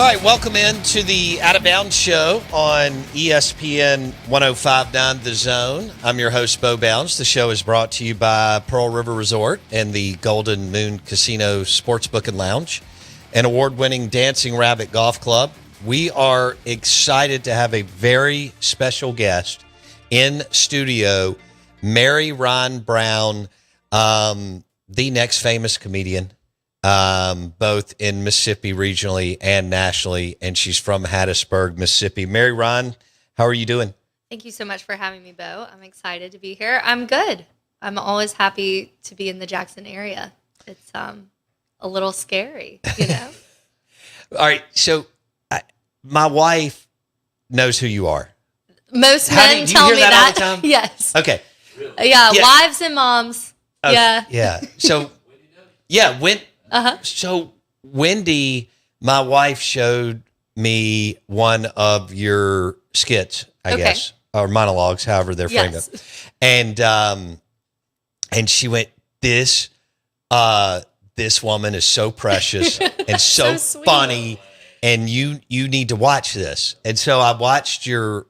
All right, welcome into the Out of Bounds show on ESPN 105.9 The Zone. I'm your host, Bo Bounds. The show is brought to you by Pearl River Resort and the Golden Moon Casino Sportsbook and Lounge, an award-winning Dancing Rabbit Golf Club. We are excited to have a very special guest in studio, Mary Ryan Brown, the next famous comedian, both in Mississippi regionally and nationally, and she's from Hattiesburg, Mississippi. Mary Ryan, how are you doing? Thank you so much for having me, Bo. I'm excited to be here. I'm good. I'm always happy to be in the Jackson area. It's a little scary, you know? All right, so my wife knows who you are. Most men tell me that. All the time? Yes. Okay. Yeah, wives and moms. Yeah. Yeah. So, So Wendy, my wife, showed me one of your skits, I guess, or monologues, however they're framed up. And she went, this woman is so precious and so funny, and you need to watch this. And so I watched your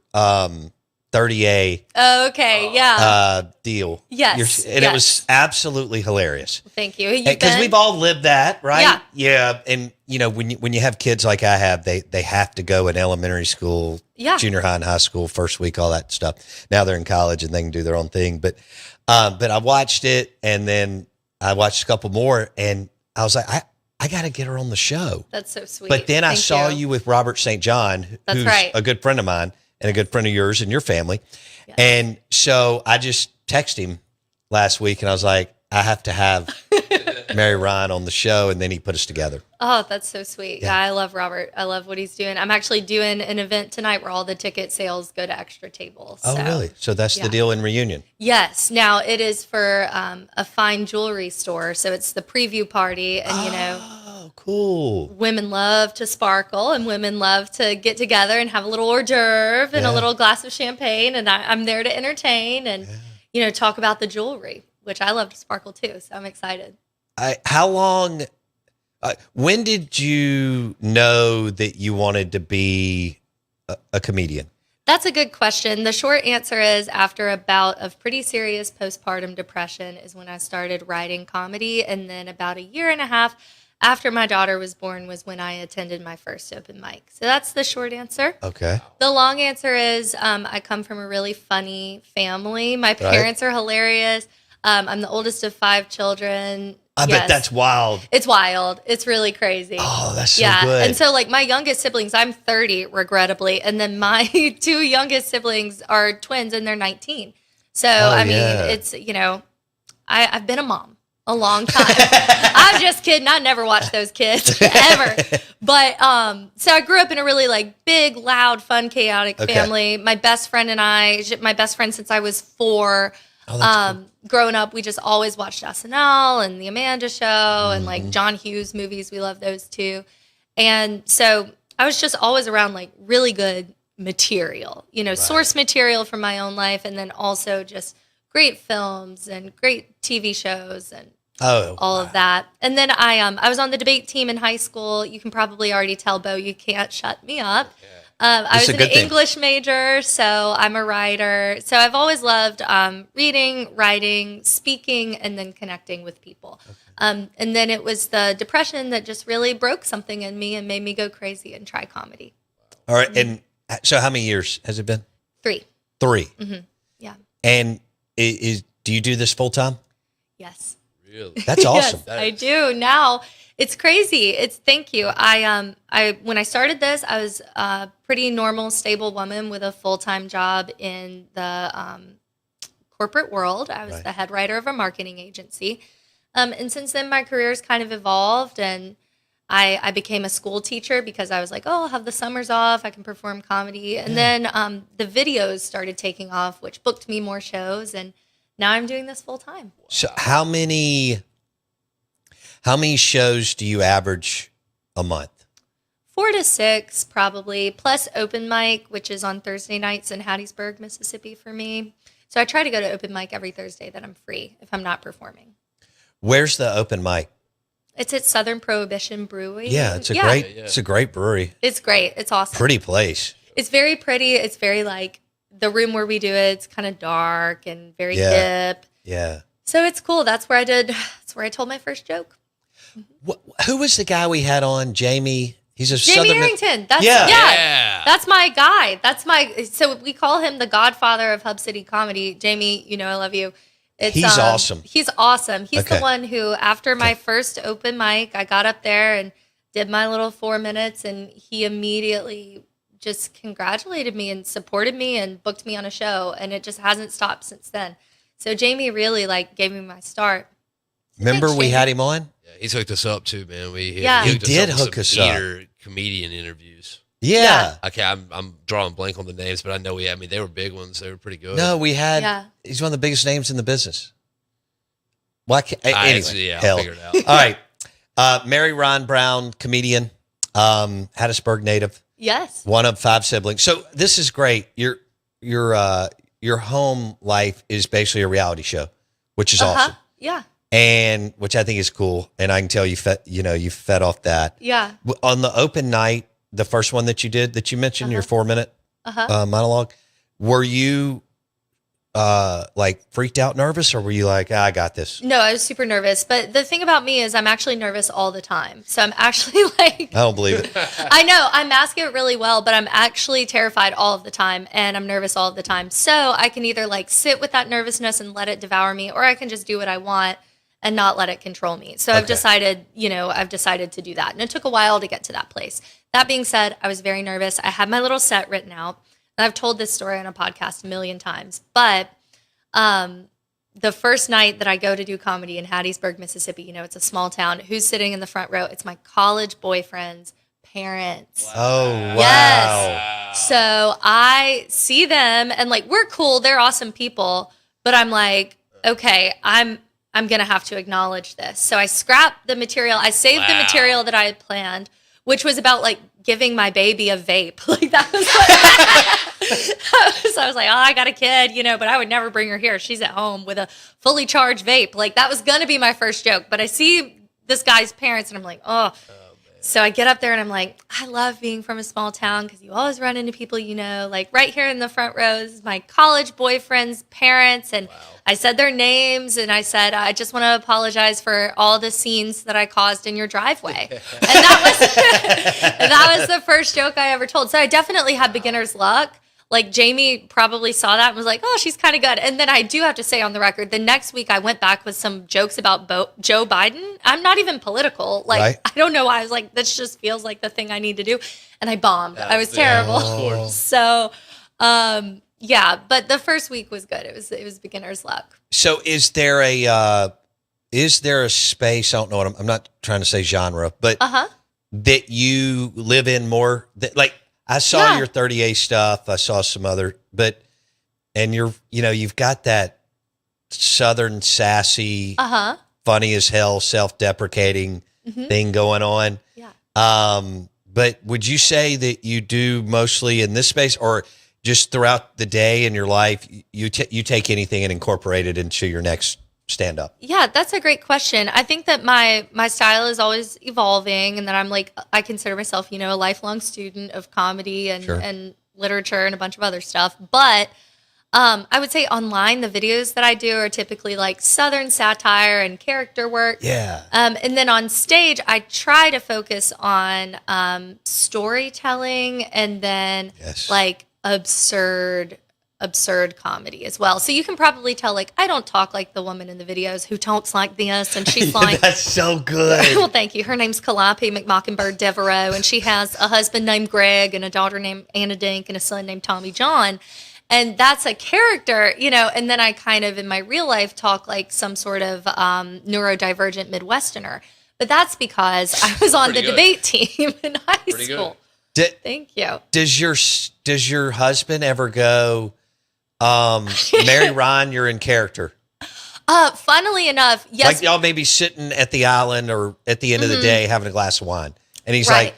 30A deal. Yes. It was absolutely hilarious. Thank you. Because we've all lived that, right? Yeah. Yeah. And, you know, when you have kids like I have, they have to go in elementary school, junior high and high school, first week, all that stuff. Now they're in college and they can do their own thing. But I watched it, and then I watched a couple more, and I was like, I got to get her on the show. That's so sweet. But then I saw you with Robert St. John, who's a good friend of mine and a good friend of yours and your family. Yes. And so I just texted him last week, and I was like, I have to have Mary Ryan on the show, and then he put us together. Oh, that's so sweet. Yeah, I love Robert. I love what he's doing. I'm actually doing an event tonight where all the ticket sales go to Extra Table. Oh, really? So that's the deal in Reunion? Yes. Now, it is for a fine jewelry store, so it's the preview party, and, you know. Oh, cool. Women love to sparkle, and women love to get together and have a little hors d'oeuvre and a little glass of champagne, and I'm there to entertain and, you know, talk about the jewelry, which I love to sparkle too, so I'm excited. How long, when did you know that you wanted to be a comedian? That's a good question. The short answer is after a bout of pretty serious postpartum depression is when I started writing comedy, and then about a year and a half after my daughter was born was when I attended my first open mic. So that's the short answer. Okay. The long answer is I come from a really funny family. My parents are hilarious. I'm the oldest of 5 children. I bet that's wild. It's wild. It's really crazy. Oh, that's so good. And so, like, my youngest siblings, I'm 30, regrettably, and then my 2 youngest siblings are twins, and they're 19. So, I mean, it's, you know, I've been a mom a long time. I'm just kidding. I never watched those kids, ever. But, so I grew up in a really, like, big, loud, fun, chaotic family. My best friend and my best friend since I was 4. Oh, that's cool. Growing up, we just always watched SNL and The Amanda Show and like John Hughes movies. We love those too. And so I was just always around like really good material, you know, source material from my own life. And then also just great films and great TV shows and all of that. And then I was on the debate team in high school. You can probably already tell, Bo, you can't shut me up. I was an English major, so I'm a writer. So I've always loved reading, writing, speaking, and then connecting with people. Okay. And then it was the depression that just really broke something in me and made me go crazy and try comedy. All right. And so how many years has it been? 3. 3? Mm-hmm. Yeah. And do you do this full time? Yes. Really? That's awesome. Yes, I do now. It's crazy. Thank you. When I started this, I was a pretty normal, stable woman with a full-time job in the corporate world. I was the head writer of a marketing agency. And since then, my career has kind of evolved, and I became a school teacher because I was like, oh, I'll have the summers off. I can perform comedy. And then the videos started taking off, which booked me more shows. And now I'm doing this full time. So how many shows do you average a month? 4 to 6, probably, plus open mic, which is on Thursday nights in Hattiesburg, Mississippi for me. So I try to go to open mic every Thursday that I'm free if I'm not performing. Where's the open mic? It's at Southern Prohibition Brewing. Yeah, it's a great brewery. It's great. It's awesome. Pretty place. It's very pretty. It's very like the room where we do it. It's kind of dark and very hip. Yeah. So it's cool. That's where I told my first joke. Who was the guy we had on? Jamie. He's a Jamie Southern. Arrington. That's my guy. So we call him the godfather of Hub City comedy. Jamie, I love you. He's awesome. He's awesome. He's the one who, after my first open mic, I got up there and did my little 4 minutes, and he immediately just congratulated me and supported me and booked me on a show, and it just hasn't stopped since then. So Jamie really gave me my start. Remember we had him on? Yeah, he's hooked us up too, man. He did hook us up. Comedian interviews. Yeah. Okay, I'm drawing blank on the names, but I know they were big ones. They were pretty good. No, we had. He's one of the biggest names in the business. Well, anyway, I'll figure it out. All right, Mary Ron Brown, comedian, Hattiesburg native. Yes. One of 5 siblings. So this is great. Your home life is basically a reality show, which is awesome. Yeah. And which I think is cool. And I can tell you fed off that. Yeah. On the open night, the first one that you did, that you mentioned, your 4-minute monologue, were you freaked out, nervous, or were you like, I got this? No, I was super nervous. But the thing about me is I'm actually nervous all the time. So I'm actually I don't believe it. I know, I mask it really well, but I'm actually terrified all of the time, and I'm nervous all of the time. So I can either sit with that nervousness and let it devour me, or I can just do what I want and not let it control me. So I've decided to do that. And it took a while to get to that place. That being said, I was very nervous. I had my little set written out. And I've told this story on a podcast a million times. But the first night that I go to do comedy in Hattiesburg, Mississippi, it's a small town. Who's sitting in the front row? It's my college boyfriend's parents. Wow. Oh, wow. Yes. So I see them and we're cool. They're awesome people. But I'm like, okay, I'm going to have to acknowledge this. So I scrapped the material. I saved the material that I had planned, which was about giving my baby a vape. That was so I was like, oh, I got a kid, but I would never bring her here. She's at home with a fully charged vape. That was going to be my first joke. But I see this guy's parents and I'm like, oh. So I get up there and I'm like, I love being from a small town because you always run into people right here in the front rows, my college boyfriend's parents. And I said their names and I said, I just want to apologize for all the scenes that I caused in your driveway. And that was the first joke I ever told. So I definitely had beginner's luck. Jamie probably saw that and was like, oh, she's kind of good. And then I do have to say on the record, the next week I went back with some jokes about Joe Biden. I'm not even political. I don't know why. I was like, this just feels like the thing I need to do. And I bombed. I was terrible. Oh. So, but the first week was good. It was beginner's luck. So is there a space, I don't know what I'm not trying to say genre, but that you live in more I saw your 30A stuff. I saw some other, and you've got that Southern sassy, funny as hell, self-deprecating thing going on. Yeah. But would you say that you do mostly in this space, or just throughout the day in your life, you take anything and incorporate it into your next stand up? Yeah, that's a great question. I think that my style is always evolving, and that I'm I consider myself, a lifelong student of comedy and literature and a bunch of other stuff. But I would say online, the videos that I do are typically Southern satire and character work. Yeah. And then on stage, I try to focus on storytelling and then absurd comedy as well. So you can probably tell, I don't talk like the woman in the videos who talks like this, and she's that's so good. Well, thank you. Her name's Calliope McMockingbird Devereaux, and she has a husband named Greg and a daughter named Anna Dink and a son named Tommy John. And that's a character, and then I kind of in my real life talk like some sort of neurodivergent Midwesterner. But that's because I was on the debate team in high school. Thank you. Does your husband ever go, Mary Ron, you're in character? Funnily enough, yes. Y'all may be sitting at the island or at the end of the day having a glass of wine. And he's like,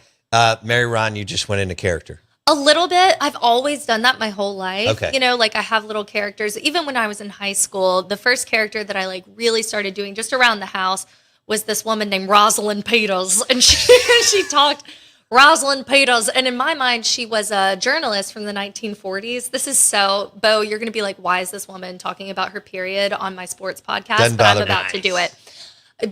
Mary Ron, you just went into character. A little bit. I've always done that my whole life. Okay. I have little characters. Even when I was in high school, the first character that I really started doing just around the house was this woman named Rosalind Peters, and she talked Rosalind Peters, and in my mind, she was a journalist from the 1940s. This is so, Bo, you're going to be like, why is this woman talking about her period on my sports podcast? Doesn't But I'm bother me. about to do it.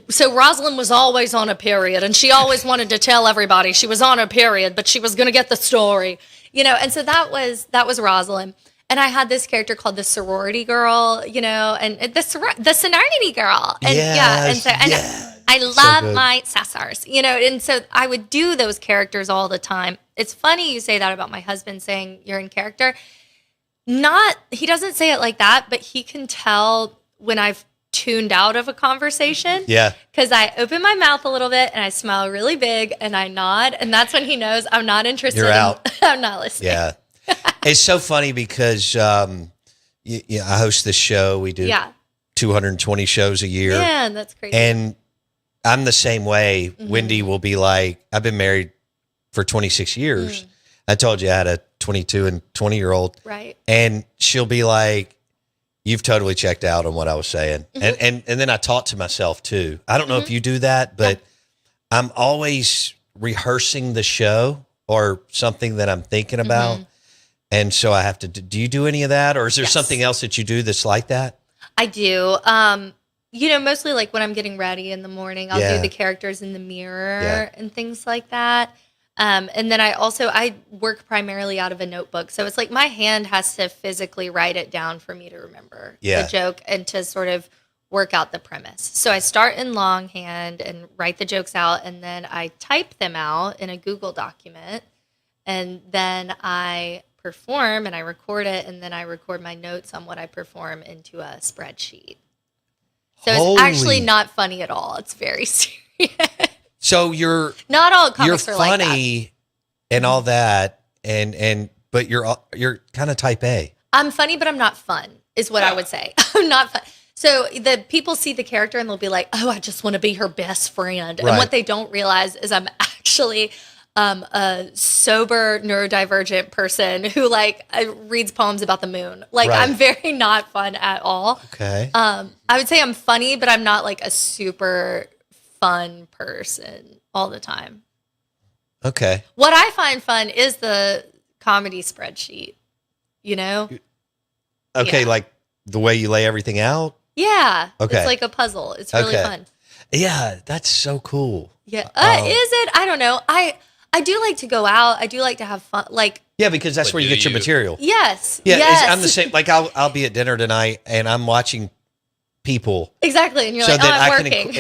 So Rosalind was always on a period, and she always wanted to tell everybody she was on a period, but she was going to get the story, and so that was Rosalind. And I had this character called the sorority girl, and the sorority girl, and I love my sassars, and so I would do those characters all the time. It's funny you say that about my husband saying you're in character. He doesn't say it like that, but he can tell when I've tuned out of a conversation. Yeah. Because I open my mouth a little bit and I smile really big and I nod, and that's when he knows I'm not interested. You're out. I'm not listening. Yeah. It's so funny because I host this show. We do 220 shows a year. Yeah, that's crazy. And I'm the same way. Mm-hmm. Wendy will be like, I've been married for 26 years. I told you I had a 22 and 20-year-old. Right. And she'll be like, you've totally checked out on what I was saying. And then I talk to myself too. I don't know if you do that, but I'm always rehearsing the show or something that I'm thinking about. And so I have to, do you do any of that? Or is there something else that you do that's like that? I do. Mostly like when I'm getting ready in the morning, I'll do the characters in the mirror and things like that. And then I work primarily out of a notebook. So it's like my hand has to physically write it down for me to remember the joke and to sort of work out the premise. So I start in longhand and write the jokes out, and then I type them out in a Google document, and then I perform and I record it, and then I record my notes on what I perform into a spreadsheet. So it's actually not funny at all. It's very serious. So you're not all comics you're are funny like that. And all that, but you're kind of type A. I'm funny, but I'm not fun, is what I would say. I'm not fun. So the people see the character and they'll be like, "Oh, I just want to be her best friend." Right. And what they don't realize is I'm actually a sober neurodivergent person who reads poems about the moon. I'm very not fun at all. Okay. I would say I'm funny, but I'm not like a super fun person all the time. Okay. What I find fun is the comedy spreadsheet, Okay, like the way you lay everything out? Yeah. Okay. It's like a puzzle. It's really fun. Yeah, that's so cool. Yeah. Is it? I don't know. I do like to go out. I do like to have fun. Yeah, because that's where you get your material. Yes. Yeah, yes. I'm the same. Like I'll be at dinner tonight and I'm watching people. Exactly. And you're like, I'm working.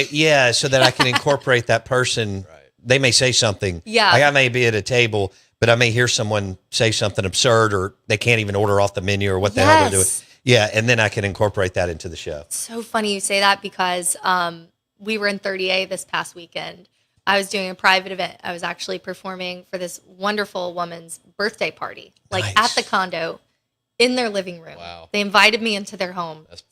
So that I can incorporate that person. Right. They may say something. Yeah. Like I may be at a table, but I may hear someone say something absurd, or they can't even order off the menu, or what the hell they're doing. Yeah, and then I can incorporate that into the show. It's so funny you say that because we were in 30A this past weekend. I was doing a private event. I was actually performing for this wonderful woman's birthday party, at the condo in their living room. Wow. They invited me into their home That's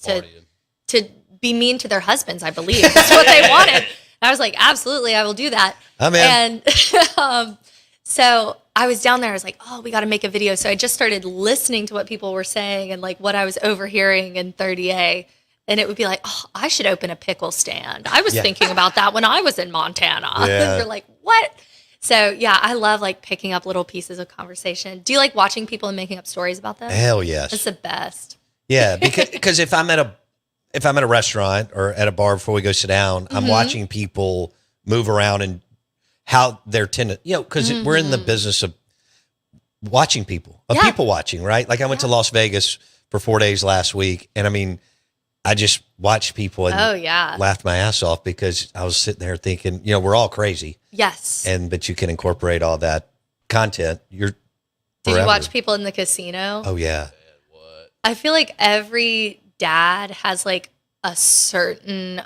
to be mean to their husbands, I believe. That's what they wanted. I was like, absolutely, I will do that. I'm in. And so I was down there. I was like, oh, we got to make a video. So I just started listening to what people were saying and what I was overhearing in 30A. And it would be like, oh, I should open a pickle stand. I was thinking about that when I was in Montana. Yeah. You're like, what? So, yeah, I love picking up little pieces of conversation. Do you like watching people and making up stories about them? Hell yes. It's the best. Yeah, because if I'm at a restaurant or at a bar before we go sit down, I'm watching people move around and how they're because we're in the business of watching people, people watching, right? Like I went to Las Vegas for 4 days last week, and I mean, I just watched people and laughed my ass off because I was sitting there thinking, we're all crazy. Yes. But you can incorporate all that content. Did you watch people in the casino? Oh yeah. I feel like every dad has a certain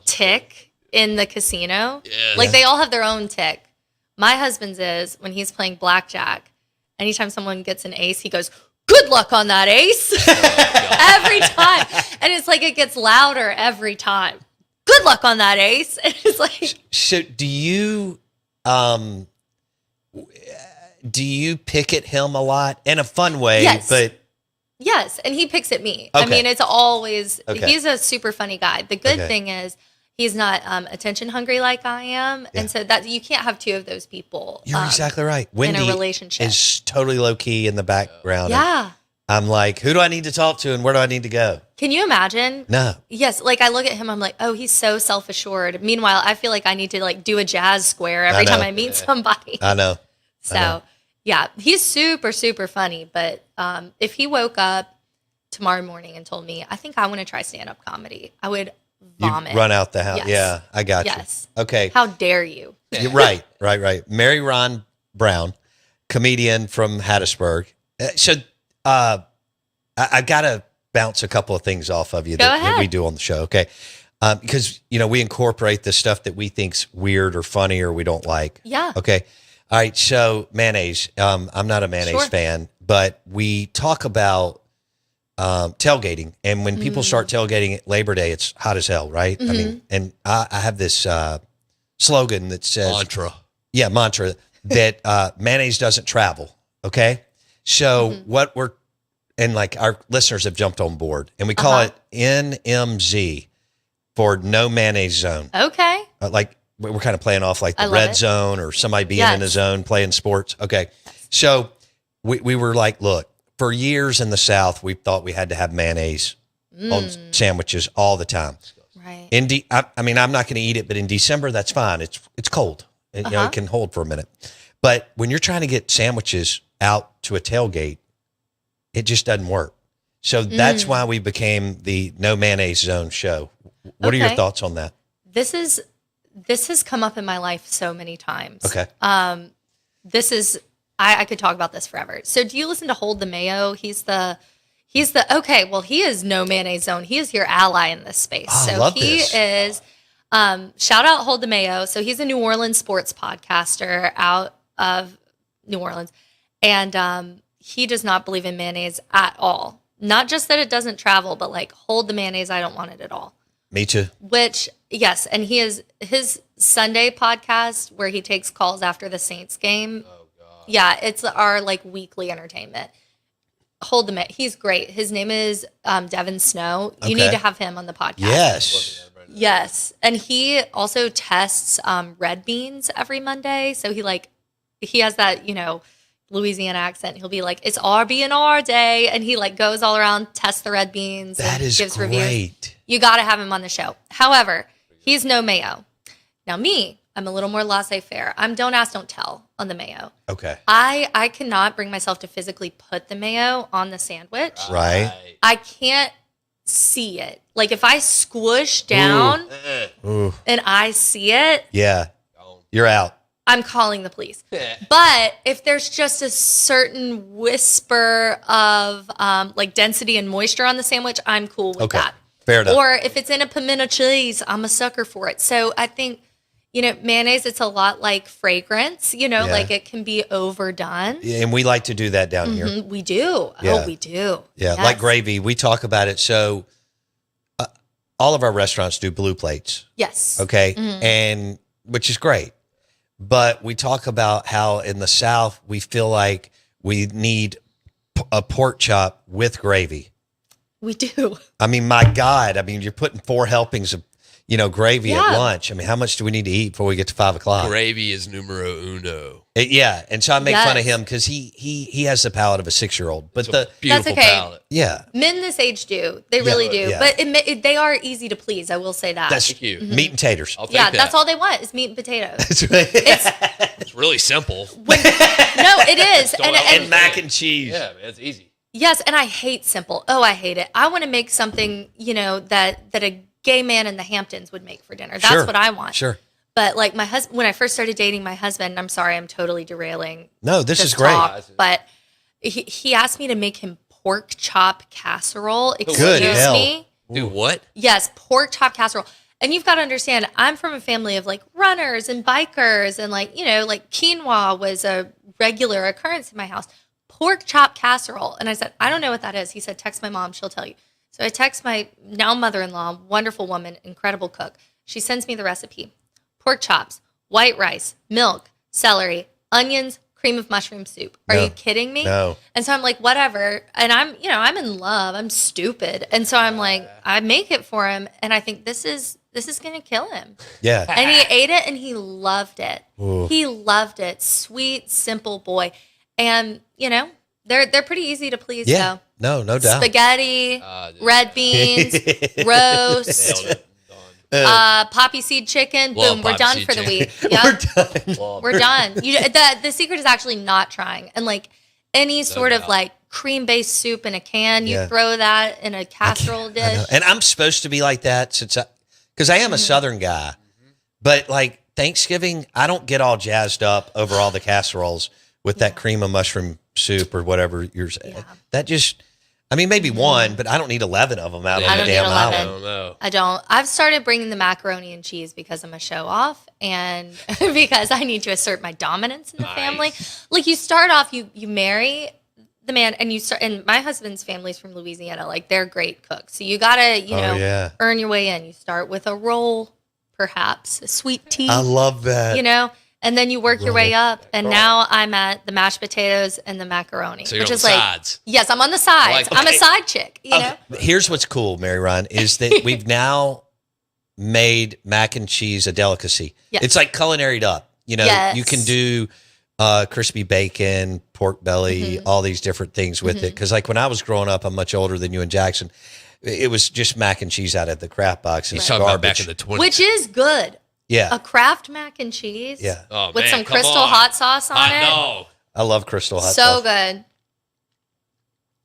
tick in the casino. Yeah. They all have their own tick. My husband's is when he's playing blackjack, anytime someone gets an ace, he goes, "Good luck on that ace." Every time. And it's it gets louder every time. "Good luck on that ace." And it's So do you pick at him a lot in a fun way? Yes. But yes, and he picks at me. Okay. I mean, it's always, okay. He's a super funny guy. The good thing is He's not attention hungry like I am. Yeah. And so that you can't have two of those people. You're exactly right. Wendy in a relationship is totally low key in the background. Yeah. I'm like, who do I need to talk to and where do I need to go? Can you imagine? No. Yes. Like I look at him, I'm like, oh, he's so self-assured. Meanwhile, I feel like I need to like do a jazz square every time I meet somebody. I know. So yeah, he's super, super funny. But if he woke up tomorrow morning and told me, I think I want to try stand-up comedy, I would vomit. You'd run out the house. Yes. Yeah, I got Yes. you. Okay. How dare you? You're right. Mary Ron Brown, comedian from Hattiesburg. I've got to bounce a couple of things off of you that we do on the show, okay? Because, we incorporate the stuff that we think's weird or funny or we don't like. Yeah. Okay. All right. So mayonnaise. I'm not a mayonnaise fan, but we talk about tailgating. And when people start tailgating at Labor Day, it's hot as hell, right? I mean, and I have this slogan that says... mantra that mayonnaise doesn't travel, okay? So and like our listeners have jumped on board, and we call it NMZ for no mayonnaise zone. Okay. Like we're kind of playing off like the red zone or somebody being in a zone playing sports. Okay. So we were like, look, for years in the South, we thought we had to have mayonnaise on sandwiches all the time. Right. I mean, I'm not going to eat it, but in December, that's fine. It's cold. It can hold for a minute. But when you're trying to get sandwiches out to a tailgate, it just doesn't work. So that's why we became the No Mayonnaise Zone show. What are your thoughts on that? This has come up in my life so many times. Okay. I could talk about this forever. So do you listen to Hold the Mayo? He is no mayonnaise zone. He is your ally in this space. Oh, so I love he this. is, shout out Hold the Mayo. So he's a New Orleans sports podcaster out of New Orleans. And he does not believe in mayonnaise at all. Not just that it doesn't travel, but like hold the mayonnaise. I don't want it at all. Me too. Which, yes. And he is his Sunday podcast where he takes calls after the Saints game. Oh God. Yeah. It's our like weekly entertainment. Hold the Mayo. He's great. His name is Devin Snow. You need to have him on the podcast. Yes. Yes. And he also tests red beans every Monday. So he has that, Louisiana accent. He'll be like, it's RB&R day. And he like goes all around, tests the red beans. That is gives great. Reviews. You got to have him on the show. However, he's no mayo. Now me, I'm a little more laissez-faire. I'm don't ask, don't tell on the mayo. Okay. I cannot bring myself to physically put the mayo on the sandwich. Right. I can't see it. Like if I squish down and I see it. Yeah. You're out. I'm calling the police. But if there's just a certain whisper of like density and moisture on the sandwich, I'm cool with that. Fair enough. Or if it's in a pimento cheese, I'm a sucker for it. So I think, mayonnaise, it's a lot like fragrance, like it can be overdone. Yeah, and we like to do that down here. We do. Yeah. Oh, we do. Yeah. Yes. Like gravy. We talk about it. So all of our restaurants do blue plates. Yes. Okay. And which is great. But we talk about how in the South, we feel like we need a pork chop with gravy. We do. I mean, my God, you're putting 4 helpings of, gravy at lunch. I mean, how much do we need to eat before we get to 5 o'clock? Gravy is numero uno. And so I make fun of him because he has the palate of a 6-year-old. But It's a beautiful That's okay. palate. yeah, Men this age do. They really do. Yeah. But they are easy to please. I will say that. that's Thank you. meat and taters. I'll take yeah, that. that's all they want is meat and potatoes. That's right. It's really simple. No, it is. And mac and cheese. Yeah, man, it's easy. Yes, and I hate simple. Oh, I hate it. I want to make something, that a gay man in the Hamptons would make for dinner. That's what I want. Sure. But like my husband, when I first started dating my husband, I'm sorry, I'm totally derailing. No, this is great. But he asked me to make him pork chop casserole. Good hell. Me. Do what? Yes, pork chop casserole. And you've got to understand, I'm from a family of like runners and bikers and like quinoa was a regular occurrence in my house. Pork chop casserole. And I said, I don't know what that is. He said, text my mom, she'll tell you. So I text my now mother-in-law, wonderful woman, incredible cook. She sends me the recipe. Pork chops, white rice, milk, celery, onions, cream of mushroom soup. Are No. you kidding me? No. And so I'm like, whatever. And I'm in love. I'm stupid. And so I'm like, I make it for him. And I think this is going to kill him. Yeah. And he ate it and he loved it. Ooh. He loved it. Sweet, simple boy. And, they're pretty easy to please Yeah. though. No doubt. Spaghetti, red beans, roast, Nailed it. Done. poppy seed chicken. Love Boom, we're poppy done seed for the chicken. week. Yep. We're done. Love We're it. done. The secret is actually not trying. And like any sort of doubt. like cream-based soup in a can, you Yeah. throw that in a casserole I know. dish. And I'm supposed to be like that because I am a Southern guy, but like Thanksgiving, I don't get all jazzed up over all the casseroles with that cream of mushroom soup or whatever you're saying. Yeah. That just, I mean, maybe one, but I don't need 11 of them out Yeah. on I the don't damn need 11. I island. don't know. I don't. I've started bringing the macaroni and cheese because I'm a show off and because I need to assert my dominance in the Nice. family. Like you start off, you marry the man and you start, and my husband's family's from Louisiana. Like they're great cooks. So you gotta, yeah. earn your way in. You start with a roll, perhaps a sweet tea, I love that. and then you work your way up. And now I'm at the mashed potatoes and the macaroni, So you're which on is the like, sides. yes, I'm on the sides. like I'm a that. side chick, Okay, here's what's cool, Mary Ryan, is that we've now made mac and cheese a delicacy. Yes. It's like culinaried up. Yes. You can do crispy bacon, pork belly, all these different things with it. Because like when I was growing up, I'm much older than you and Jackson. It was just mac and cheese out of the crap box. He's It's talking about back garbage. in the 20s. which is good. Yeah, A Kraft mac and cheese. yeah. Oh, With man, some come crystal on. hot sauce on I it. know. I love Crystal Hot So Sauce. good.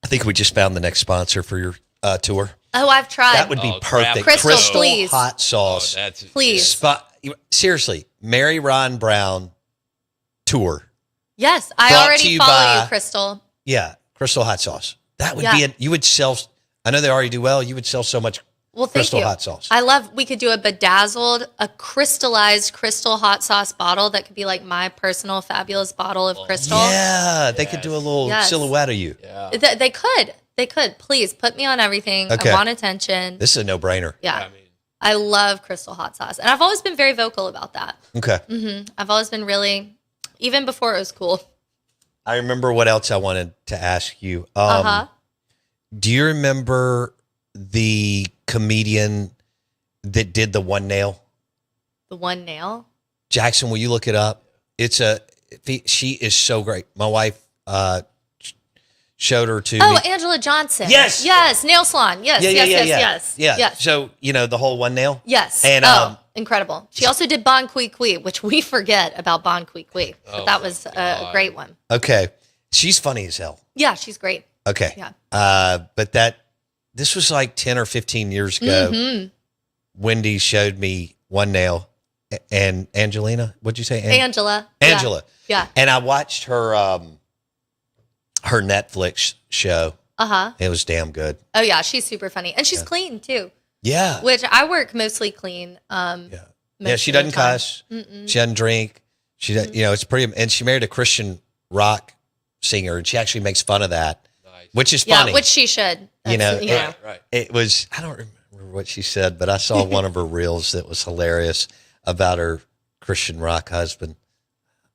I think we just found the next sponsor for your tour. Oh, I've tried. That would be Oh, perfect. Crystal, please. Hot Oh, sauce. that's Please. Seriously, Mary Ron Brown tour. Yes, I Brought to already you follow by- you, Crystal. Yeah, Crystal Hot Sauce. That would Yeah. be you would sell. I know they already do well. You would sell so much Well, thank Crystal you. Hot Sauce. We could do a crystallized crystal hot sauce bottle that could be like my personal fabulous bottle of crystal. Yeah, they could do a little Yes. silhouette of you. Yeah. They could. They could. Please put me on everything. Okay. I want attention. This is a no-brainer. Yeah. I mean, I love crystal hot sauce. And I've always been very vocal about that. Okay. I've always been really, even before it was cool. I remember what else I wanted to ask you. Uh-huh. Do you remember the comedian that did the one nail? The one nail. Jackson, will you look it up? She is so great. My wife showed her to Oh, me. Angela Johnson. Yes. Yes. Nail salon. Yes. Yes. Yeah. So, the whole one nail? Yes. And, incredible. She also did Bon Qui Qui, which we forget about Bon Qui Qui. But Oh, that was a God. great one. Okay. She's funny as hell. Yeah, she's great. Okay. Yeah. But this was like 10 or 15 years ago. Mm-hmm. Wendy showed me one nail. And Angelina, what'd you say? Angela. Angela. Yeah. And I watched her her Netflix show. Uh-huh. It was damn good. Oh, yeah. She's super funny. And she's clean, too, Yeah. which I work mostly clean. Yeah, most she of the doesn't time. cuss. She doesn't drink. She doesn't, it's pretty, and she married a Christian rock singer, and she actually makes fun of that, nice. which is Yeah, funny. which she should. That's, Right. It was, I don't remember what she said, but I saw one of her reels that was hilarious about her Christian rock husband.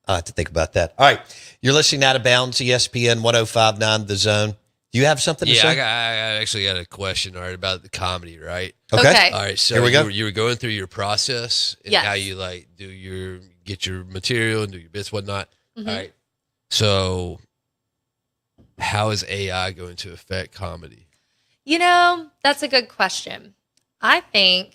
I have to think about that. All right. You're listening Out of Bounds, ESPN 1059 The Zone. Do you have something to Yeah, say? I actually got a question, all right, about the comedy, right? Okay. All right, so Here we go. You were going through your process and Yes. how you like get your material and do your bits, whatnot. Mhm. All right. So how is AI going to affect comedy? That's a good question. I think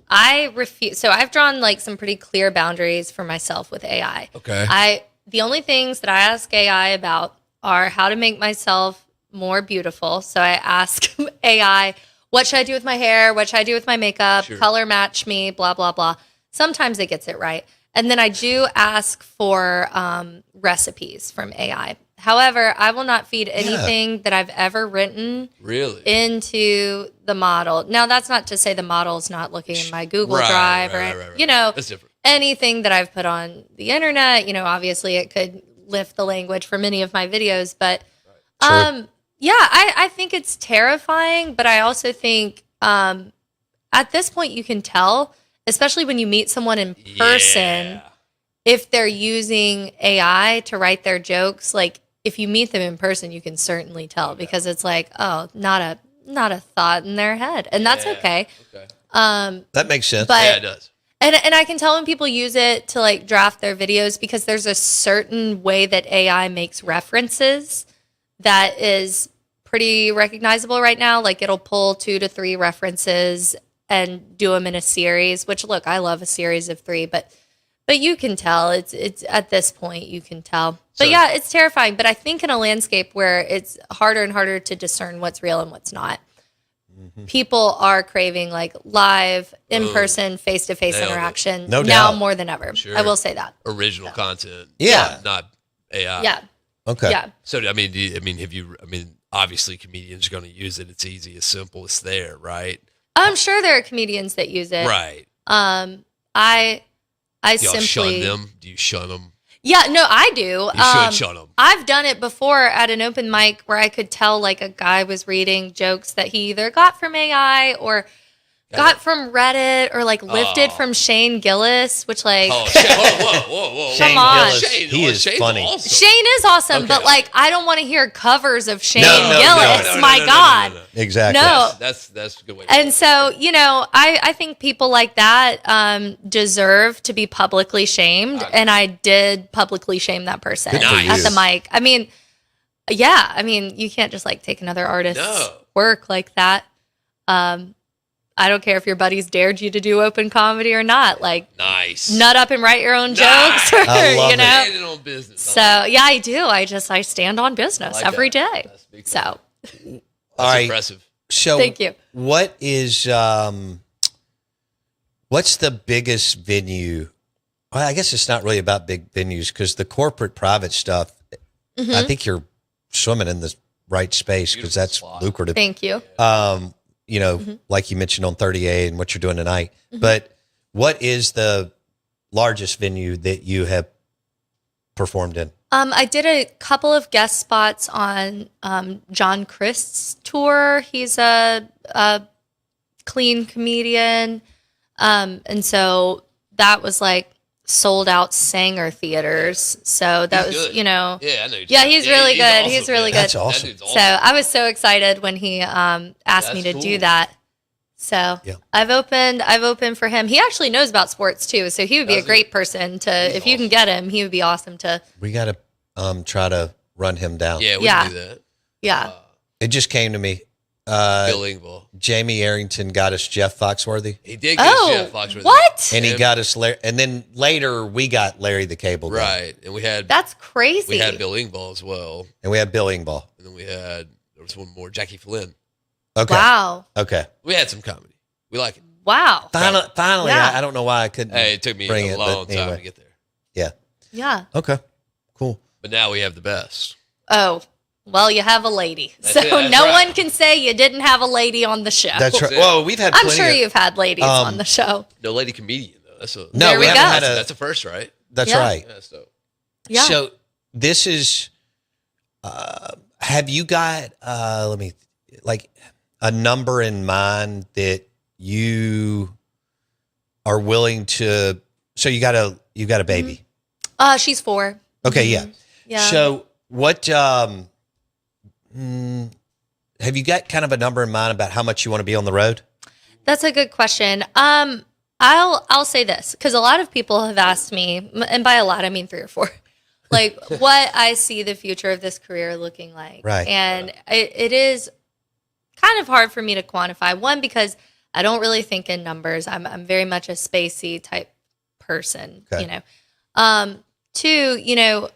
I refuse. So I've drawn like some pretty clear boundaries for myself with AI. Okay. The only things that I ask AI about are how to make myself more beautiful. So I ask AI, what should I do with my hair? What should I do with my makeup? Sure. Color match me, blah, blah, blah. Sometimes it gets it right. And then I do ask for recipes from AI. However, I will not feed anything that I've ever written Really? into the model. Now, that's not to say the model's not looking in my Google Drive or, right. That's different. anything that I've put on the internet. Obviously it could lift the language for many of my videos, but yeah, I think it's terrifying, but I also think at this point you can tell, especially when you meet someone in person, Yeah. if they're using AI to write their jokes, like if you meet them in person, you can certainly tell because it's like, oh, not a thought in their head, and that's okay. That makes sense. But, yeah, it does. And I can tell when people use it to like draft their videos because there's a certain way that AI makes references that is pretty recognizable right now. Like it'll pull 2 to 3 references and do them in a series, which look, I love a series of 3, but you can tell it's at this point you can tell. But yeah, it's terrifying. But I think in a landscape where it's harder and harder to discern what's real and what's not, people are craving like live, in-person, face-to-face interaction No now doubt. more than ever. Sure. I will say that. Original content. Yeah. Not AI. Yeah. Okay. Yeah. So, I mean, obviously comedians are going to use it. It's easy, it's simple, it's there, right? I'm sure there are comedians that use it. Right. I Do y'all simply shun them? Do you shun them? Yeah, no, I do. You should shun them. I've done it before at an open mic where I could tell like a guy was reading jokes that he either got from AI or got from Reddit or like lifted from Shane Gillis, which like Oh, Shane, whoa. Shane Come on. Gillis, he is Shane's funny. awesome. Shane is awesome, Okay. but like I don't want to hear covers of Shane No, Gillis. no, My God. Exactly. No. That's a good way. And so, I think people like that deserve to be publicly shamed. And I did publicly shame that person Good for at you. the mic. I mean, yeah, I mean, you can't just like take another artist's work like that. I don't care if your buddies dared you to do open comedy or not. Like, nice. nut up and write your own jokes. Nice. Or, I love it. Standing on business. So, yeah, I do. I stand on business I like every that. day. That's big. So, That's All right. impressive. So thank you. what is what's the biggest venue? Well, I guess it's not really about big venues because the corporate private stuff, I think you're swimming in the right space because Beautiful that's spot. lucrative. Thank you. Like you mentioned on 38 and what you're doing tonight. But what is the largest venue that you have performed in? I did a couple of guest spots on John Christ's tour. He's a clean comedian. And so that was like sold out Sanger theaters. So that He's was, good. Yeah, Yeah, I know. he's really good. awesome, He's really man. good. That's awesome. That dude's So awesome. I was so excited when he asked me That's to do cool. that. So Yeah. I've opened for him. He actually knows about sports too. So he would be Does a he? great person to, if you can awesome. get him, he would be awesome to, We got to try to run him down. Yeah, we Yeah. can do that. yeah. It just came to me. Bill Engvall. Jamie Jamie Arrington got us Jeff Foxworthy, He did get Oh, Jeff Foxworthy. what? and he And- got us Larry, and then later we got Larry the Cable Guy. Right. And we had That's crazy. Bill Engvall as well. And we had Bill Engvall. And then there was one more, Jackie Flynn. Okay. Wow. Okay. We had some comedy. We like it. Wow. Finally, Yeah. I don't know why I couldn't. Hey, it took me bring a it, long but time anyway. to get there. Yeah. Yeah. Okay. Cool. But now we have the best. Oh, well, you have a lady. That's So it, that's no right. one can say you didn't have a lady on the show. That's right. it. Well, we've had. I'm plenty sure of- you've had ladies on the show. No lady comedian, though. That's a, No, There we we haven't go. had a. that's a first, right? That's Yeah. right. Yeah, so. Yeah. So this is. Have you got? Let me like a number in mind that you are willing to. So you got a baby. She's 4. Okay. Yeah. Yeah. So what? Have you got kind of a number in mind about how much you want to be on the road? That's a good question. I'll say this because a lot of people have asked me, and by a lot I mean 3 or 4, like what I see the future of this career looking like. Right. And it is kind of hard for me to quantify. One, because I don't really think in numbers. I'm very much a spacey type person. Okay. 2,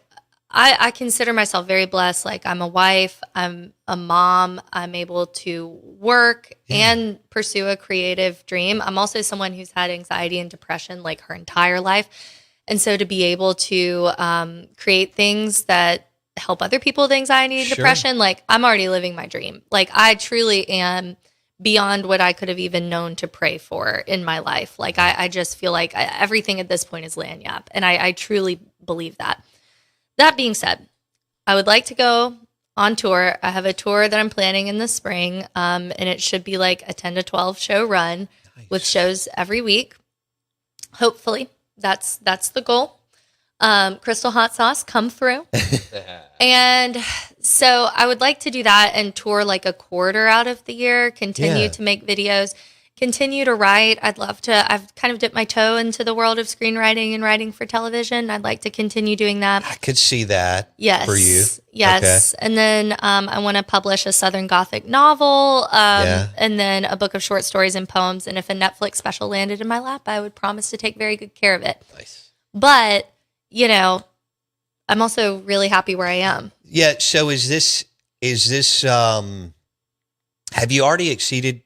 I consider myself very blessed. Like I'm a wife, I'm a mom, I'm able to work and pursue a creative dream. I'm also someone who's had anxiety and depression like her entire life. And so to be able to create things that help other people with anxiety and Sure. depression, like I'm already living my dream. Like I truly am beyond what I could have even known to pray for in my life. Like I just feel like everything at this point is lagniappe. And I truly believe that. That being said, I would like to go on tour. I have a tour that I'm planning in the spring, and it should be like a 10 to 12 show run with shows every week. Hopefully, that's the goal. Crystal Hot Sauce, come through. And so I would like to do that and tour like a quarter out of the year, continue to make videos, continue to write. I'd love to. I've kind of dipped my toe into the world of screenwriting and writing for television. I'd like to continue doing that. I could see that for you. Yes. Okay. And then I want to publish a Southern Gothic novel and then a book of short stories and poems. And if a Netflix special landed in my lap, I would promise to take very good care of it. Nice. But, I'm also really happy where I am. Yeah. So is this, have you already exceeded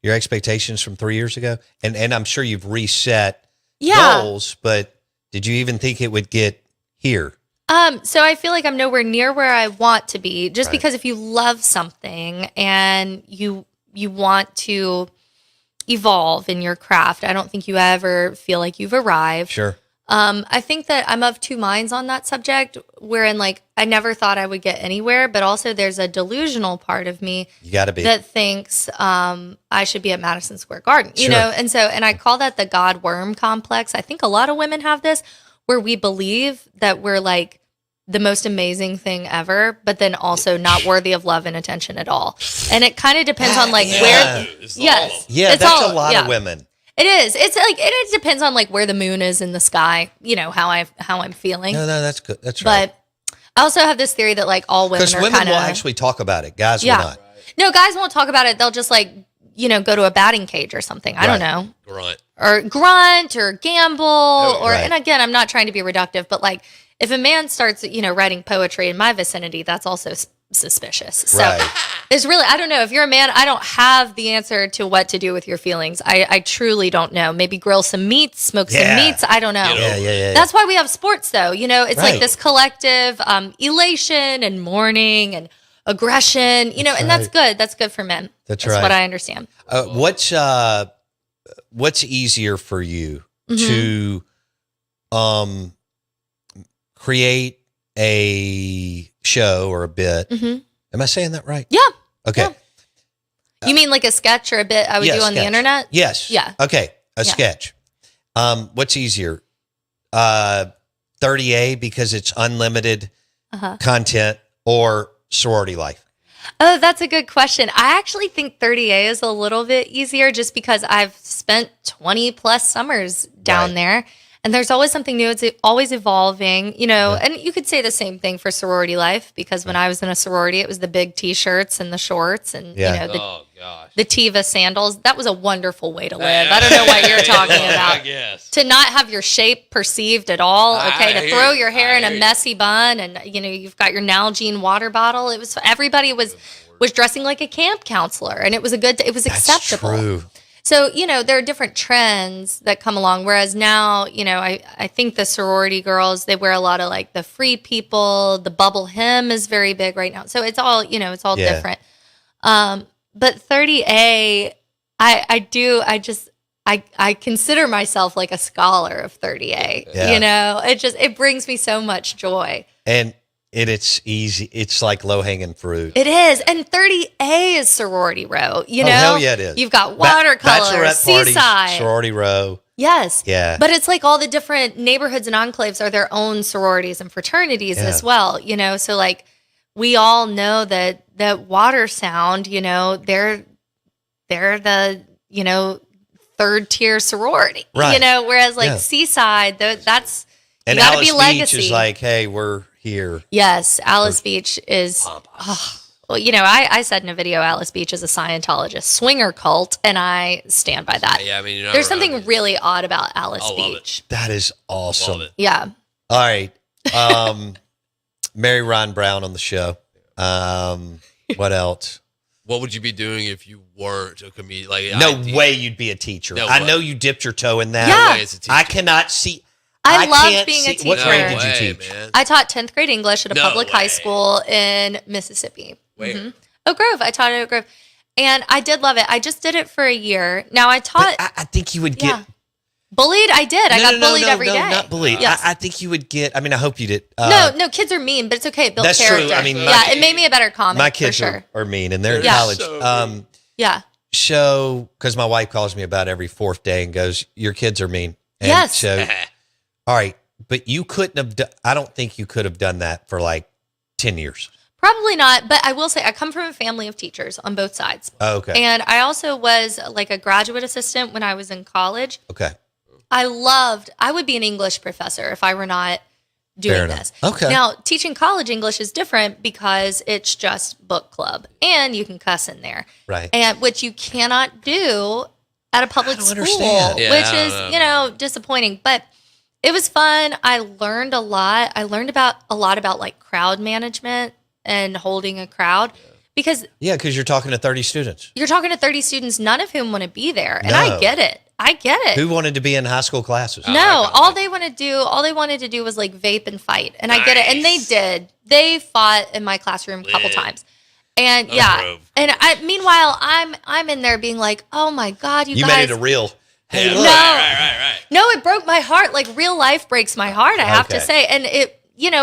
your expectations from 3 years ago? And I'm sure you've reset goals, but did you even think it would get here? So I feel like I'm nowhere near where I want to be, just because if you love something and you want to evolve in your craft, I don't think you ever feel like you've arrived. Sure. I think that I'm of two minds on that subject, wherein like I never thought I would get anywhere, but also there's a delusional part of me that thinks I should be at Madison Square Garden, you know? And I call that the God worm complex. I think a lot of women have this, where we believe that we're like the most amazing thing ever, but then also not worthy of love and attention at all. And it kind of depends on like where. Yes. Yeah, that's a lot of women. It is. It's like it depends on like where the moon is in the sky. How I'm feeling. No, that's good. That's right. But I also have this theory that like all women are kind of. Because women will actually talk about it. Guys will not. No, guys won't talk about it. They'll just like go to a batting cage or something. I don't know. Grunt or gamble and again, I'm not trying to be reductive, but like if a man starts writing poetry in my vicinity, that's also suspicious. So it's really, I don't know. If you're a man, I don't have the answer to what to do with your feelings. I truly don't know. Maybe grill some meats, smoke some meats. I don't know. Yeah. That's why we have sports though. It's like this collective elation and mourning and aggression, and that's good. That's good for men. That's what I understand. What's easier for you to create a show or a bit? Am I saying that right? Yeah. Okay. Yeah. You mean like a sketch or a bit I would do on the internet? Yes. Yeah. Okay. A sketch. What's easier? 30A because it's unlimited content, or sorority life? Oh, that's a good question. I actually think 30A is a little bit easier just because I've spent 20 plus summers down there. And there's always something new. It's always evolving, and you could say the same thing for sorority life, because when I was in a sorority, it was the big T-shirts and the shorts and, the Tiva sandals. That was a wonderful way to live. I don't know what you're talking about. To not have your shape perceived at all. To throw your hair in a messy bun and, you've got your Nalgene water bottle. It was, everybody was dressing like a camp counselor, and it was acceptable. True. So, there are different trends that come along. Whereas now, I think the sorority girls, they wear a lot of like the free people. The bubble hem is very big right now. So it's all, it's all different. But 30A, I consider myself like a scholar of 30A. Yeah. It brings me so much joy. And it's easy. It's like low hanging fruit. It is. And 30A is sorority row. Oh, hell yeah, it is. You've got watercolor, bachelorette seaside. Parties, sorority row. Yes. Yeah. But it's like all the different neighborhoods and enclaves are their own sororities and fraternities as well. So like we all know that Water Sound, they're the, third tier sorority. Right. Whereas like Seaside, that's and you gotta Alice be legacy. Beach is like, hey, we're here. Yes, Alice Beach is. I said in a video, Alice Beach is a Scientologist swinger cult, and I stand by that. Yeah, I mean, there's something really odd about Alice Beach. That is awesome. Yeah. All right, Mary Ron Brown on the show. What else? What would you be doing if you weren't a comedian? Like, no way you'd be a teacher. I know you dipped your toe in that. Yeah. No way as a teacher. I cannot see. I love being a teacher. What grade did you teach? Man. I taught 10th grade English at a public high school in Mississippi. Where? Oak Grove. I taught at Oak Grove. And I did love it. I just did it for a year. Now I taught. I think you would get. Bullied? I did. I got bullied every day. Not bullied. Yes. I think you would get. I mean, I hope you did. No, kids are mean, but it's okay. It built that's character. True. I mean, it made me a better comic. My kids for sure. are mean, and they're in college. So So, because my wife calls me about every fourth day and goes, "Your kids are mean." And yes. So, all right. but you couldn't have. I don't think you could have done that for like 10 years. Probably not, but I will say I come from a family of teachers on both sides. Oh, okay. And I also was like a graduate assistant when I was in college. Okay. I would be an English professor if I were not doing this. Okay. Now, teaching college English is different because it's just book club and you can cuss in there. Right. And which you cannot do at a public school, understand. which is, disappointing. But it was fun. I learned a lot. I learned a lot about like crowd management and holding a crowd because you're talking to 30 students. You're talking to 30 students, none of whom want to be there. And No. I get it. Who wanted to be in high school classes? No, all they wanted to do was like vape and fight. And I get it. And they did. They fought in my classroom a couple times. And and meanwhile I'm in there being like, "Oh my God, you guys." You made it a real. Hey, look. Right. No, it broke my heart. Like real life breaks my heart, I have to say. And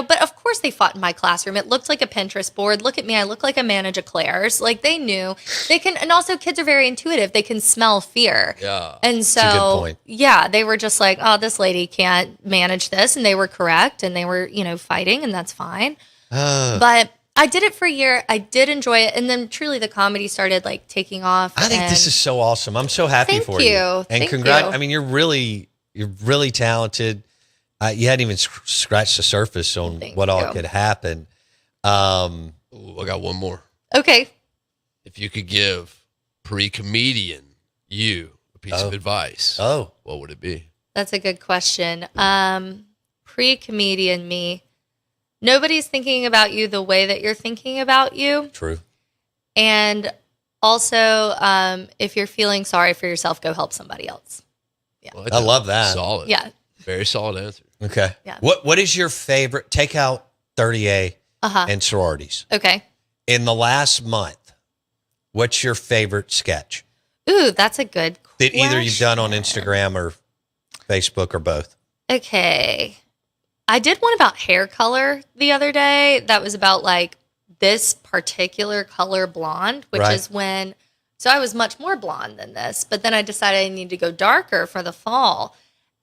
but of course they fought in my classroom. It looked like a Pinterest board. Look at me. I look like a manage of Claire's. Like they knew they can. And also kids are very intuitive. They can smell fear. Yeah. And so, That's a good point. They were just like, oh, this lady can't manage this. And they were correct. And they were, fighting and that's fine. But I did it for a year. I did enjoy it. And then truly the comedy started like taking off. I think this is so awesome. I'm so happy for you. And Thank congrats. you. I mean, you're really talented. You hadn't even scratched the surface on what all could happen. I got one more. Okay. If you could give pre-comedian you a piece of advice, what would it be? That's a good question. Pre-comedian me, nobody's thinking about you the way that you're thinking about you. True. And also, if you're feeling sorry for yourself, go help somebody else. Yeah. Well, I love that. Solid. Yeah. Very solid answer. Okay. Yeah. What is your favorite? Take out 30A and sororities. Okay. In the last month, what's your favorite sketch Ooh, that's a good question. that either you've done on Instagram or Facebook or both? Okay. I did one about hair color the other day that was about like this particular color blonde, which is when, so I was much more blonde than this, but then I decided I need to go darker for the fall.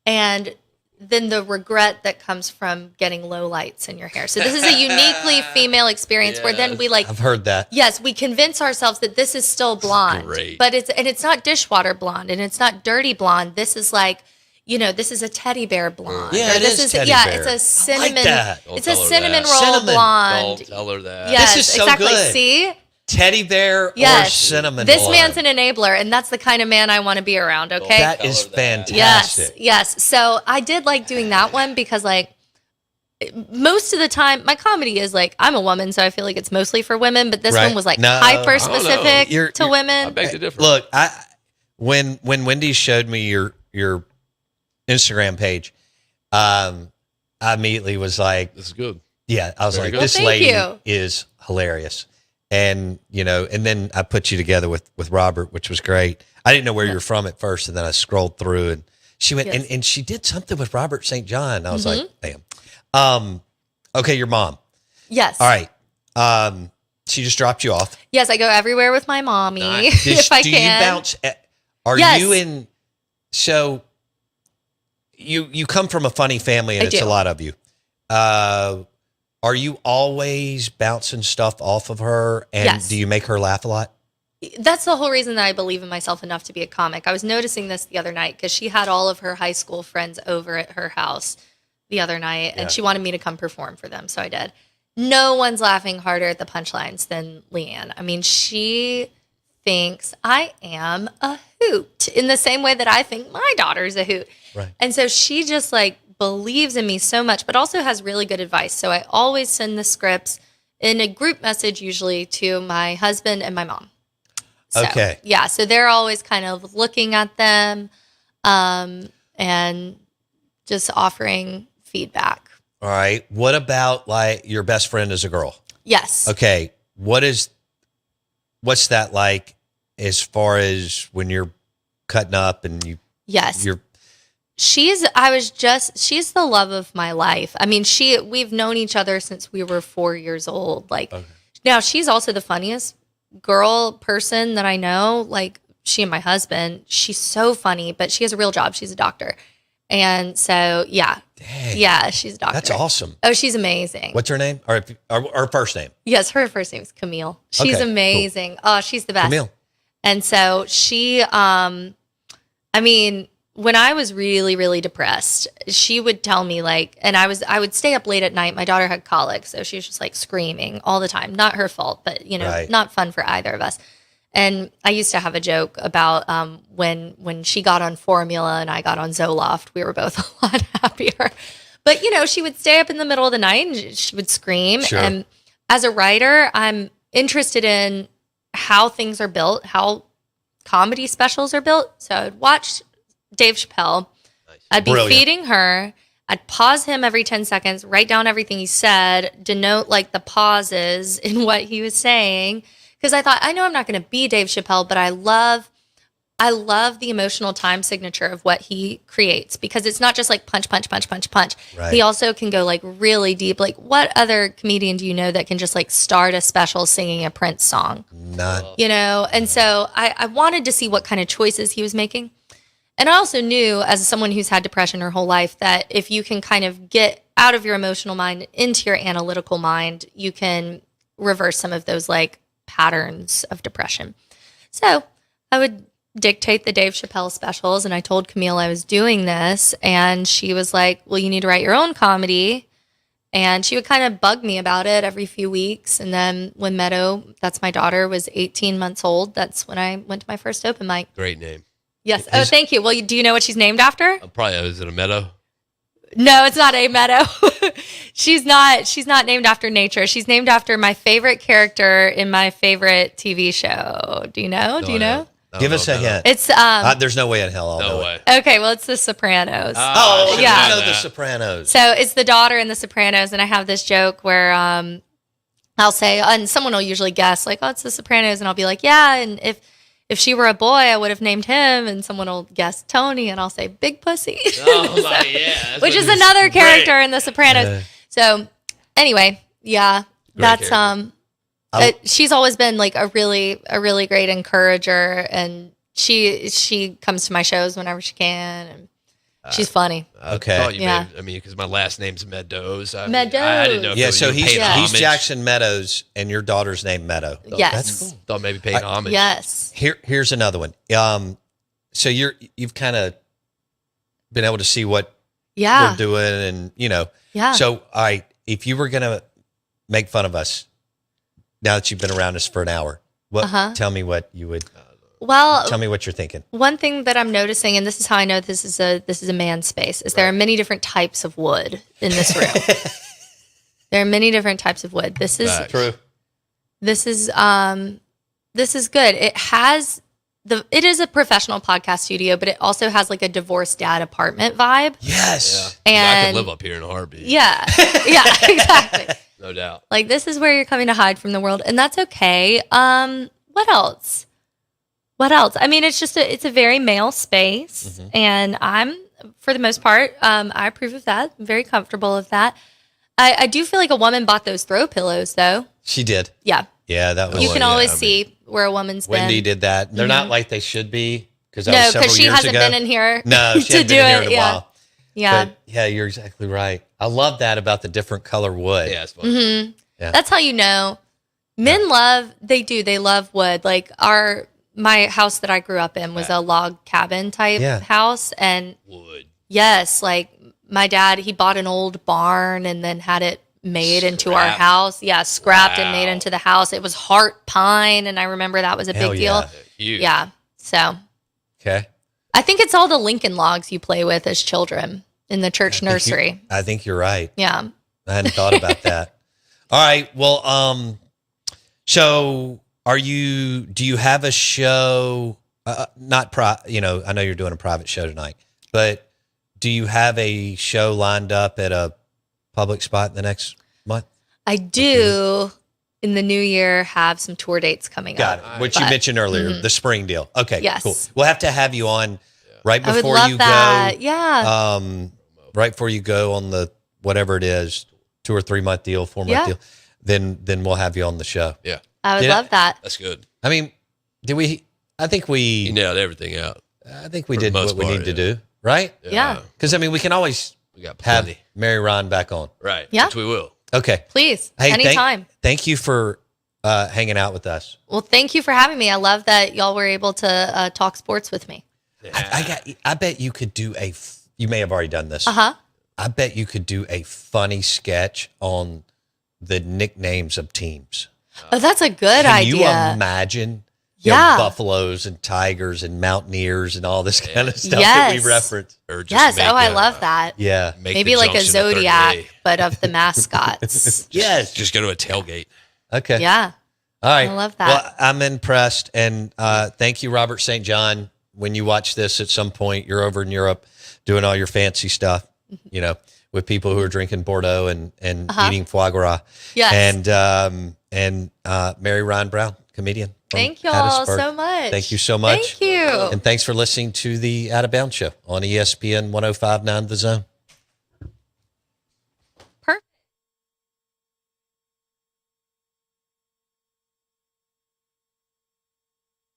And then the regret that comes from getting low lights in your hair. So this is a uniquely female experience where then we like, I've heard that. yes, we convince ourselves that this is still blonde, great. but it's not dishwater blonde and it's not dirty blonde. This is like, this is a teddy bear blonde. Yeah, or it this is teddy yeah, bear. it's a cinnamon. I like that. It's Don't a tell her cinnamon that. roll Cinnamon. blonde. Don't tell her that. Yes, This is so exactly. good. See? Teddy bear or Yes. cinnamon This blonde. man's an enabler, and that's the kind of man I want to be around, okay? That Tell is her that. fantastic. Yes. So I did like doing that one because like most of the time my comedy is like I'm a woman, so I feel like it's mostly for women, but this one was like hyper specific to women. I beg to differ. Look, when Wendy showed me your Instagram page, I immediately was like, This is good. yeah, I was Very like, good. this Well, thank lady you. is hilarious. And, and then I put you together with Robert, which was great. I didn't know where you were from at first. And then I scrolled through and she went, Yes. and she did something with Robert St. John. I was like, damn. Okay. Your mom. Yes. All right. She just dropped you off. Yes, I go everywhere with my mommy Nice. if I do can. you bounce? Are Yes. you in? So you come from a funny family, and I it's do. a lot of you. Are you always bouncing stuff off of her? And Yes. do you make her laugh a lot? That's the whole reason that I believe in myself enough to be a comic. I was noticing this the other night because she had all of her high school friends over at her house the other night, and she wanted me to come perform for them, so I did. No one's laughing harder at the punchlines than Leanne. I mean, she thinks I am a hoot in the same way that I think my daughter's a hoot. Right. And so she just like believes in me so much, but also has really good advice. So I always send the scripts in a group message, usually to my husband and my mom. So, Okay. yeah. So they're always kind of looking at them and just offering feedback. All right. What about like your best friend as a girl? Yes. Okay. What's that like as far as when you're cutting up and Yes. you're She's the love of my life. I mean, we've known each other since we were 4 years old. Like now she's also the funniest girl person that I know. Like she and my husband, she's so funny, but she has a real job. She's a doctor. And so, yeah, Dang. Yeah, she's a doctor. That's awesome. Oh, she's amazing. What's her name? Or first name? Yes, her first name is Camille. She's Okay, amazing. Cool. Oh, she's the best. Camille. And so she, when I was really, really depressed, she would tell me and I would stay up late at night. My daughter had colic, so she was just screaming all the time. Not her fault, but Right. not fun for either of us. And I used to have a joke about when she got on formula and I got on Zoloft, we were both a lot happier. But she would stay up in the middle of the night and she would scream. Sure. And as a writer, I'm interested in how things are built, how comedy specials are built. So I'd watch Dave Chappelle. Nice. I'd be Brilliant. feeding her. I'd pause him every 10 seconds, write down everything he said, denote the pauses in what he was saying. Because I thought, I know I'm not going to be Dave Chappelle, but I love the emotional time signature of what he creates, because it's not just punch, punch, punch, punch, punch. Right. He also can go really deep. What other comedian do you know that can just start a special singing a Prince song? None. And so I wanted to see what kind of choices he was making. And I also knew, as someone who's had depression her whole life, that if you can kind of get out of your emotional mind into your analytical mind, you can reverse some of those patterns of depression. So I would dictate the Dave Chappelle specials, and I told Camille I was doing this, and she was like, well, you need to write your own comedy. And she would kind of bug me about it every few weeks. And then when Meadow, that's my daughter, was 18 months old, that's when I went to my first open mic. Great name. Yes. Oh, thank you. Well, do you know what she's named after? Probably, is it a meadow? No, it's not a meadow. She's not named after nature. She's named after my favorite character in my favorite TV show. Do you know? Do you know? Give us a hint. It's there's no way in hell I'll No know way. it. okay, well, it's The Sopranos. Oh, yeah. I know The Sopranos. So it's the daughter in The Sopranos, and I have this joke where I'll say, and someone will usually guess oh, it's The Sopranos, and I'll be like, yeah, and if she were a boy, I would have named him, and someone will guess Tony, and I'll say Big Pussy. Oh my, yeah. Which is another character in The Sopranos. So anyway, yeah, Great that's she's always been a really great encourager, and she comes to my shows whenever she can, and she's funny. Okay. I thought you Yeah. because my last name's Meadows. I Meadows. didn't know if Yeah, you so were he's paying homage. Jackson Meadows, and your daughter's named Meadow. Yes. That's cool. Thought maybe paying homage. Yes. Here's another one. So you've kind of been able to see what Yeah. we're doing, and Yeah. So if you were gonna make fun of us, now that you've been around us for an hour, tell me what you would. Well, Tell me what you're thinking. one thing that I'm noticing, and this is how I know this is a man's space, is there are many different types of wood in this room. There are many different types of wood. This is Facts. True. This is good. It is a professional podcast studio, but it also has a divorced dad apartment vibe. Yes. I And could live up here in a heartbeat. yeah, yeah, exactly. No doubt. This is where you're coming to hide from the world, and that's okay. What else? I mean, it's a very male space, and I'm, for the most part, I approve of that. I'm very comfortable with that. I do feel like a woman bought those throw pillows, though. She did. Yeah. Yeah, that was. You can always see where a woman's Wendy been. did that. They're not like they should be because No, because she hasn't been in here. No, she to hasn't do been in here it. in a Yeah. while. Yeah. But yeah, you're exactly right. I love that about the different color wood. Yeah, it's fun. Yeah. That's how you know. Men they love wood. My house that I grew up in was a log cabin type house. And Wood. yes, my dad, he bought an old barn and then had it made into our house. Yeah, scrapped and made into the house. It was heart pine, and I remember that was a Hell big deal. yeah. Huge. Yeah. So Okay. I think it's all the Lincoln logs you play with as children in the church nursery. I think you're right. Yeah. I hadn't thought about that. All right. Well, so do you have a show? I know you're doing a private show tonight, but do you have a show lined up at a public spot in the next month? I do in the new year have some tour dates coming Got up. it. Which you mentioned earlier, the spring deal. Okay, Yes. cool. We'll have to have you on right I would before love you that. go. Yeah. Right before you go on the whatever it is, 2 or 3 month deal, 4 month deal. Then we'll have you on the show. Yeah. I would Did love that. That's good. I mean, I think You we nailed everything out. I think we For the did most what we part, need to do, right? Yeah. Because I mean, we can always We got have plenty. Mary Ron back on. Right. Yeah. Which we will. Okay. Please, Hey, anytime. Thank you for hanging out with us. Well, thank you for having me. I love that y'all were able to talk sports with me. Yeah. I bet you could do you may have already done this. Uh-huh. I bet you could do a funny sketch on the nicknames of teams. Oh, that's a good Can idea. you imagine Yeah. buffaloes and tigers and mountaineers and all this kind of stuff Yes. that we reference? Or just Yes. make I love that. Yeah. make Maybe the like a junction third Zodiac, day. but of the mascots. Yes. Just go to a tailgate. Okay. Yeah. All right. I love that. Well, I'm impressed. And thank you, Robert St. John. When you watch this at some point, you're over in Europe doing all your fancy stuff, with people who are drinking Bordeaux and eating foie gras. Yes. And Mary Ron Brown, comedian. from Thank y'all Hattiesburg. so much. Thank you so much. Thank you. And thanks for listening to the Out of Bounds Show on ESPN 105.9 The Zone.